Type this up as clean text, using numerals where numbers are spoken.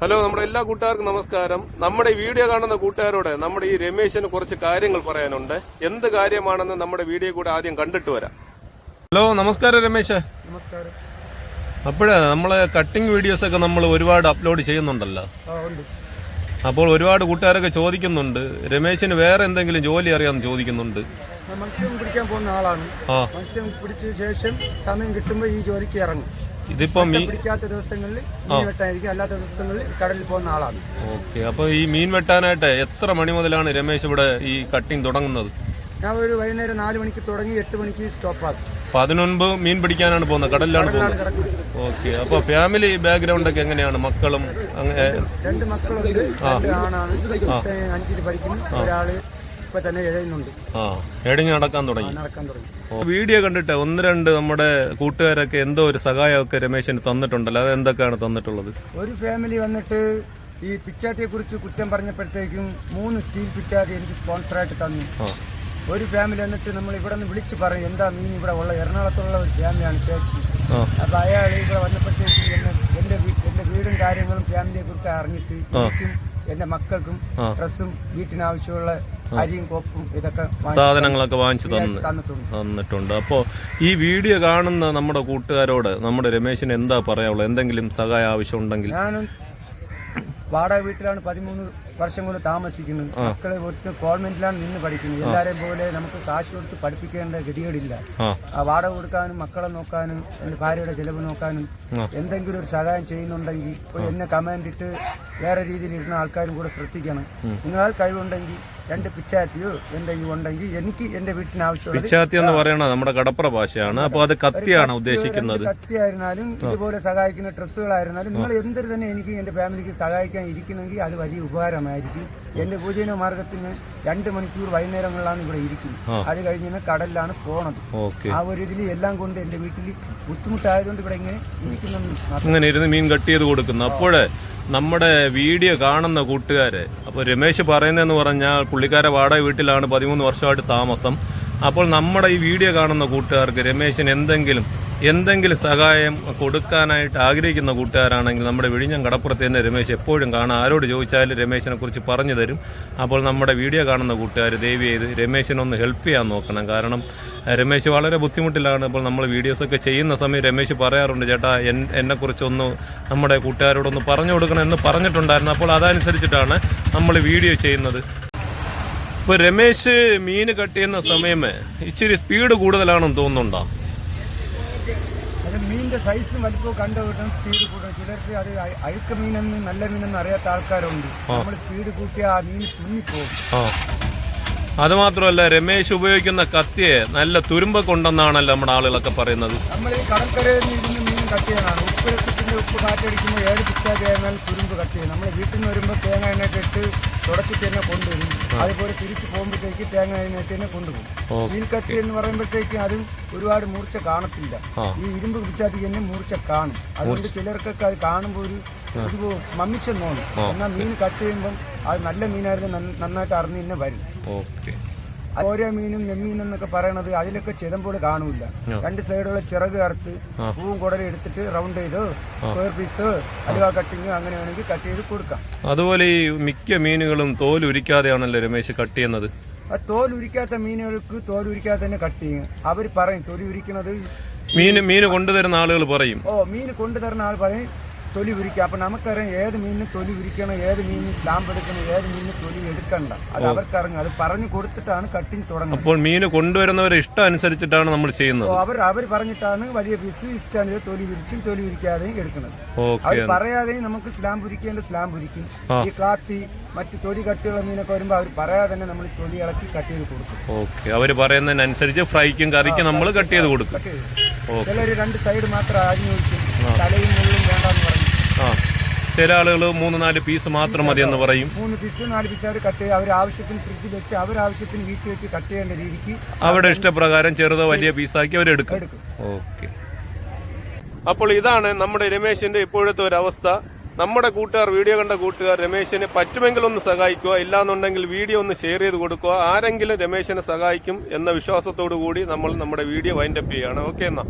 Hello, നമ്മുടെ എല്ലാ കൂട്ടുകാർക്കും നമസ്കാരം. നമ്മുടെ വീഡിയോ കാണുന്ന കൂട്ടുകാരോട് നമ്മുടെ ഈ രമേശിന് കുറച്ച് കാര്യങ്ങൾ പറയാനുണ്ട്. എന്ത് കാര്യമാണെന്ന് നമ്മുടെ വീഡിയോ കൂടെ ആദ്യം കണ്ടിട്ട് വരാം. ഹലോ, നമസ്കാരം രമേശ്. നമസ്കാരം. അപ്പോഴേ നമ്മളെ കട്ടിങ് വീഡിയോസ് ഒക്കെ നമ്മൾ ഒരുപാട് അപ്ലോഡ് ചെയ്യുന്നുണ്ടല്ലോ. അപ്പോൾ ഒരുപാട് കൂട്ടുകാരൊക്കെ ചോദിക്കുന്നുണ്ട്, രമേശിന് വേറെ എന്തെങ്കിലും ജോലി അറിയാമെന്ന് ചോദിക്കുന്നുണ്ട്. മത്സ്യം പിടിക്കാൻ പോകുന്ന ആളാണ്. മത്സ്യം പിടിച്ച ശേഷം സമയം കിട്ടുമ്പോൾ ഈ ജോലിക്ക് ഇറങ്ങും. ഇതിപ്പോ പിടിക്കാത്ത ദിവസങ്ങളിൽ മീൻ വെട്ടായിരിക്കും, അല്ലാത്ത ദിവസങ്ങളിൽ കടലിൽ പോകുന്ന ആളാണ്. ഓക്കെ. അപ്പൊ ഈ മീൻ വെട്ടാനായിട്ട് എത്ര മണി മുതലാണ് രമേശ് ഇവിടെ ഈ കട്ടിങ് തുടങ്ങുന്നത്? ഞാൻ ഒരു വൈകുന്നേരം 4 മണിക്ക് തുടങ്ങി 8 മണിക്ക് സ്റ്റോപ്പ് ആകും. അപ്പൊ അതിനു മുൻപ് മീൻ പിടിക്കാനാണ് പോകുന്നത്, കടലിലാണ് പോകുന്നത്. ഓക്കെ. അപ്പൊ ഫാമിലി ബാക്ക്ഗ്രൗണ്ട് ഒക്കെ എങ്ങനെയാണ്? മക്കളും 2 മക്കളുണ്ട്. 2 ആണാണ്. 5ൽ പഠിക്കുന്നു. ഒരാള് ഇപ്പൊ തന്നെ എഴുതുന്നുണ്ട്. എഴുതി നടക്കാൻ തുടങ്ങി. വീഡിയോ കണ്ടിട്ട് 1-2 നമ്മുടെ കൂട്ടുകാരൊക്കെ എന്തോ ഒരു സഹായമൊക്കെ രമേശിന് തന്നിട്ടുണ്ടല്ലോ, അത് എന്തൊക്കെയാണ് തന്നിട്ടുള്ളത്? ഒരു ഫാമിലി വന്നിട്ട് ഈ പിച്ചാത്തിയെ കുറിച്ച് കുറ്റം പറഞ്ഞപ്പോഴത്തേക്കും 3 സ്റ്റീൽ പിച്ചാത്തി എനിക്ക് സ്പോൺസറായിട്ട് തന്നു. ഒരു ഫാമിലി വന്നിട്ട് നമ്മൾ ഇവിടെ നിന്ന് വിളിച്ച് പറയും എന്താ മീൻ ഇവിടെ ഉള്ള എറണാകുളത്തുള്ള ഒരു ഫാമിലിയാണ് ചേച്ചി. അപ്പൊ അയാൾ ഇവിടെ വന്നപ്പോഴത്തേക്കും എന്റെ വീടും കാര്യങ്ങളും ഫാമിലിയെ കുറിച്ച് അറിഞ്ഞിട്ട് എനിക്കും എന്റെ മക്കൾക്കും ഡ്രസ്സും വീട്ടിനാവശ്യമുള്ള അരിയും കോപ്പും ഇതൊക്കെ സാധനങ്ങളൊക്കെ വാങ്ങിച്ചു തന്നിട്ടുണ്ട്. അപ്പോൾ ഈ വീഡിയോ കാണുന്ന നമ്മുടെ കൂട്ടുകാരോട് നമ്മുടെ രമേശിന് എന്താ പറയാനുള്ളത്? എന്തെങ്കിലും സഹായം ആവശ്യമുണ്ടെങ്കിൽ? ഞാനും വാടക വീട്ടിലാണ് 13 വർഷം കൊണ്ട് താമസിക്കുന്നത്. മക്കളെ കൊടുത്ത് ഗവൺമെന്റിലാണ് നിന്ന് പഠിക്കുന്നത്. എല്ലാരെയും പോലെ നമുക്ക് കാശ് കൊടുത്ത് പഠിപ്പിക്കേണ്ട ഗതികേടില്ല. വാടക കൊടുക്കാനും മക്കളെ നോക്കാനും എന്റെ ഭാര്യയുടെ ചെലവ് നോക്കാനും എന്തെങ്കിലും ഒരു സഹായം ചെയ്യുന്നുണ്ടെങ്കിൽ ഇപ്പോൾ എന്നെ കമന്റ് ഇട്ട് വേറെ രീതിയിൽ ഇടുന്ന ആൾക്കാരും കൂടെ ശ്രദ്ധിക്കണം. നിങ്ങളാൽ കഴിവുണ്ടെങ്കിൽ 2 പിച്ചാത്തിയോ എന്തെങ്കിലും ഉണ്ടെങ്കിൽ എനിക്ക് എന്റെ വീട്ടിന് ആവശ്യമുള്ളത്. പിച്ചാത്തി എന്ന് പറയുന്നത് നമ്മുടെ കടപ്പുറ ഭാഷയാണ്. അപ്പോൾ അത് കത്തിയാണ് ഉദ്ദേശിക്കുന്നത്. കത്തിയായിരുന്നാലും ഇതുപോലെ സഹായിക്കുന്ന ഡ്രസ്സുകളായിരുന്നാലും നിങ്ങൾ എന്തൊരു തന്നെ എനിക്ക് എന്റെ ഫാമിലിക്ക് സഹായിക്കാൻ ഇരിക്കണമെങ്കിൽ അത് വലിയ ഉപകാരമായിരിക്കും. എന്റെ പൂജന മാർഗത്തിന് 2 മണിക്കൂർ വൈകുന്നേരങ്ങളിലാണ് ഇവിടെ ഇരിക്കുന്നത്. അത് കഴിഞ്ഞ് കടലിലാണ് പോണത്. ആ ഒരു ഇതിൽ എല്ലാം കൊണ്ട് എന്റെ വീട്ടിൽ ബുദ്ധിമുട്ടായതുകൊണ്ട് ഇവിടെ ഇങ്ങനെ ഇങ്ങനെ ഇരുന്ന് മീൻ കട്ട് ചെയ്ത് കൊടുക്കുന്നു. അപ്പോഴേ നമ്മുടെ വീഡിയോ കാണുന്ന കൂട്ടുകാര്, അപ്പോൾ രമേശ് പറയുന്നതെന്ന് പറഞ്ഞാൽ പുള്ളിക്കാരെ വാടക വീട്ടിലാണ് 13 വർഷമായിട്ട് താമസം. അപ്പോൾ നമ്മുടെ ഈ വീഡിയോ കാണുന്ന കൂട്ടുകാർക്ക് രമേശിന് എന്തെങ്കിലും സഹായം കൊടുക്കാനായിട്ട് ആഗ്രഹിക്കുന്ന കൂട്ടുകാരാണെങ്കിൽ നമ്മുടെ വിഴിഞ്ഞം കടപ്പുറത്ത് തന്നെ രമേശ് എപ്പോഴും കാണാം. ആരോട് ചോദിച്ചാലും രമേശിനെ കുറിച്ച് പറഞ്ഞു തരും. അപ്പോൾ നമ്മുടെ വീഡിയോ കാണുന്ന കൂട്ടുകാർ ദയവ് ചെയ്ത് രമേശിനൊന്ന് ഹെൽപ്പ് ചെയ്യാൻ നോക്കണം. കാരണം രമേശ് വളരെ ബുദ്ധിമുട്ടിലാണ്. അപ്പോൾ നമ്മൾ വീഡിയോസൊക്കെ ചെയ്യുന്ന സമയം രമേശ് പറയാറുണ്ട്, ചേട്ടാ എന്നെക്കുറിച്ചൊന്ന് നമ്മുടെ കൂട്ടുകാരോടൊന്ന് പറഞ്ഞു കൊടുക്കണം എന്ന് പറഞ്ഞിട്ടുണ്ടായിരുന്നു. അപ്പോൾ അതനുസരിച്ചിട്ടാണ് നമ്മൾ വീഡിയോ ചെയ്യുന്നത്. ഇപ്പോൾ രമേശ് മീൻ കട്ട് ചെയ്യുന്ന സമയം ഇച്ചിരി സ്പീഡ് കൂടുതലാണെന്ന് തോന്നുന്നുണ്ടോ? അത് മീനിന്റെ സൈസും വലിപ്പവും കണ്ടുകിട്ടും സ്പീഡ് കൂട്ടും. ചിലർക്ക് അത് അഴുക്ക മീനെന്ന് നല്ല മീനെന്ന് അറിയാത്ത ആൾക്കാരുണ്ട്. നമ്മൾ സ്പീഡ് കൂട്ടിയാൽ ആ മീൻ തുന്നിപ്പോകും. അത് മാത്രമല്ല, രമേശ് ഉപയോഗിക്കുന്ന കത്തിയെ നല്ല തുരുമ്പൊക്കെ ഉണ്ടെന്നാണല്ലോ നമ്മുടെ ആളുകളൊക്കെ പറയുന്നത്. നമ്മൾ ഈ കടൽക്കരയിൽ ഇരുന്ന് മീൻ കട്ട് ചെയ്യാനാണ്. ഉപ്പ് കാറ്റടിക്കുമ്പോൾ 7 പിച്ചാത്തി ആയിരുന്നാൽ തുരുമ്പ് കട്ട് ചെയ്യും. നമ്മൾ വീട്ടിൽ നിന്ന് വരുമ്പോൾ തേങ്ങ എണ്ണയൊക്കെ ഇട്ട് തുടച്ചിട്ട് തന്നെ കൊണ്ടുവരും. അതുപോലെ തിരിച്ചു പോകുമ്പോഴത്തേക്ക് തേങ്ങ എണ്ണയിട്ട് തന്നെ കൊണ്ടുപോകും. മീൻ കത്തി എന്ന് പറയുമ്പോഴത്തേക്ക് അതും ഒരുപാട് മൂർച്ച കാണത്തില്ല. ഈ ഇരുമ്പ് പിച്ചാത്തിക്ക് തന്നെ മൂർച്ച കാണും. അതുകൊണ്ട് ചിലർക്കൊക്കെ അത് കാണുമ്പോൾ ഒരു മമ്മിച്ചം തോന്നും. എന്നാൽ മീൻ കട്ട് ചെയ്യുമ്പം അത് നല്ല മീനായിരുന്നു നന്നായിട്ട് അറിഞ്ഞ് തന്നെ വരും. ഓരോ മീനും നെമ്മീൻ എന്നൊക്കെ പറയണത് അതിലൊക്കെ ചെതമ്പോൾ കാണൂല. 2 സൈഡുള്ള ചിറക് കറുത്ത് പൂവും കുടലും എടുത്തിട്ട് റൗണ്ട് ചെയ്തോ സ്ക്വയർ പീസ് അലുവ കട്ടിങ്ങോ അങ്ങനെ വേണമെങ്കിൽ കട്ട് ചെയ്ത് കൊടുക്കാം. അതുപോലെ ഈ മിക്ക മീനുകളും തോൽ ഉരിക്കാതെയാണല്ലോ രമേശ് കട്ട് ചെയ്യുന്നത്. ആ തോൽ ഉരിക്കാത്ത മീനുകൾക്ക് തോൽ ഉരിക്കാതെ തന്നെ കട്ട് ചെയ്യും. അവർ പറയും തൊലി ഉരിക്കണത് മീന് കൊണ്ടുതരുന്ന ആളുകൾ പറയും. മീൻ കൊണ്ടുതരുന്ന ആൾ പറയും തൊലി ഉരിക്കുക. അപ്പൊ നമുക്കറിയാം ഏത് മീനിന് തൊലി ഉരിക്കണം, ഏത് മീനിന് സ്ലാമ്പ് എടുക്കണം, ഏത് മീനിന് തൊലി എടുക്കണ്ട. അത് അവർക്കറിഞ്ഞു. അത് പറഞ്ഞു കൊടുത്തിട്ടാണ് കട്ടിങ് തുടങ്ങുന്നത്. അപ്പോൾ മീന് കൊണ്ടുവരുന്നവരെ ഇഷ്ടം അനുസരിച്ചിട്ടാണ് നമ്മൾ ചെയ്യുന്നത്. അവർ പറഞ്ഞിട്ടാണ് വലിയ പീസ് ഇഷ്ടമാണ് തൊലി ഉരിച്ചും തൊലി ഉരിക്കാതെയും എടുക്കുന്നത്. അവർ പറയാതെയും നമുക്ക് സ്ലാമ്പ് ഉരിക്കേണ്ട സ്ലാമ്പ് ഉരിക്കും. ഈ ക്ലാത്തി മറ്റു തൊലി കട്ടിയുള്ള മീനൊക്കെ വരുമ്പോൾ അവർ പറയാതെ തന്നെ നമ്മൾ തൊലി ഇളക്കി കട്ട് ചെയ്ത് കൊടുക്കും. അവർ പറയുന്നതിനനുസരിച്ച് ഫ്രൈക്കും കറിക്കും നമ്മൾ കട്ട് ചെയ്ത് കൊടുക്കും. ചിലർ 2 സൈഡ് മാത്രം അരിഞ്ഞു ഒഴിക്കും, തലയും മുള്ളും വേണ്ടെന്ന് പറയും. ചില ആളുകൾ 3-4 പീസ് മാത്രം മതി എന്ന് പറയും. 3 പീസ് 4 പീസായിട്ട് കട്ട് ചെയ്ത് അവർ ആവശ്യത്തിന് ഫ്രിഡ്ജിൽ വെച്ച് അവരാവശ്യത്തിന് വീട്ടിൽ വെച്ച് കട്ട് ചെയ്യേണ്ട രീതിക്ക് അവരുടെ ഇഷ്ടപ്രകാരം ചെറുതോ വലിയ പീസാക്കി അവരെടുക്കും. ഓക്കെ. അപ്പോൾ ഇതാണ് നമ്മുടെ രമേശിന്റെ ഇപ്പോഴത്തെ ഒരു അവസ്ഥ. നമ്മുടെ കൂട്ടുകാർ, വീഡിയോ കണ്ട കൂട്ടുകാർ രമേശിനെ പറ്റുമെങ്കിൽ ഒന്ന് സഹായിക്കുക. ഇല്ലാന്നുണ്ടെങ്കിൽ വീഡിയോ ഒന്ന് ഷെയർ ചെയ്ത് കൊടുക്കുക. ആരെങ്കിലും രമേശിനെ സഹായിക്കും എന്ന വിശ്വാസത്തോടു കൂടി നമ്മൾ നമ്മുടെ വീഡിയോ വൈൻഡപ്പ് ചെയ്യുകയാണ്. ഓക്കെ എന്നാ.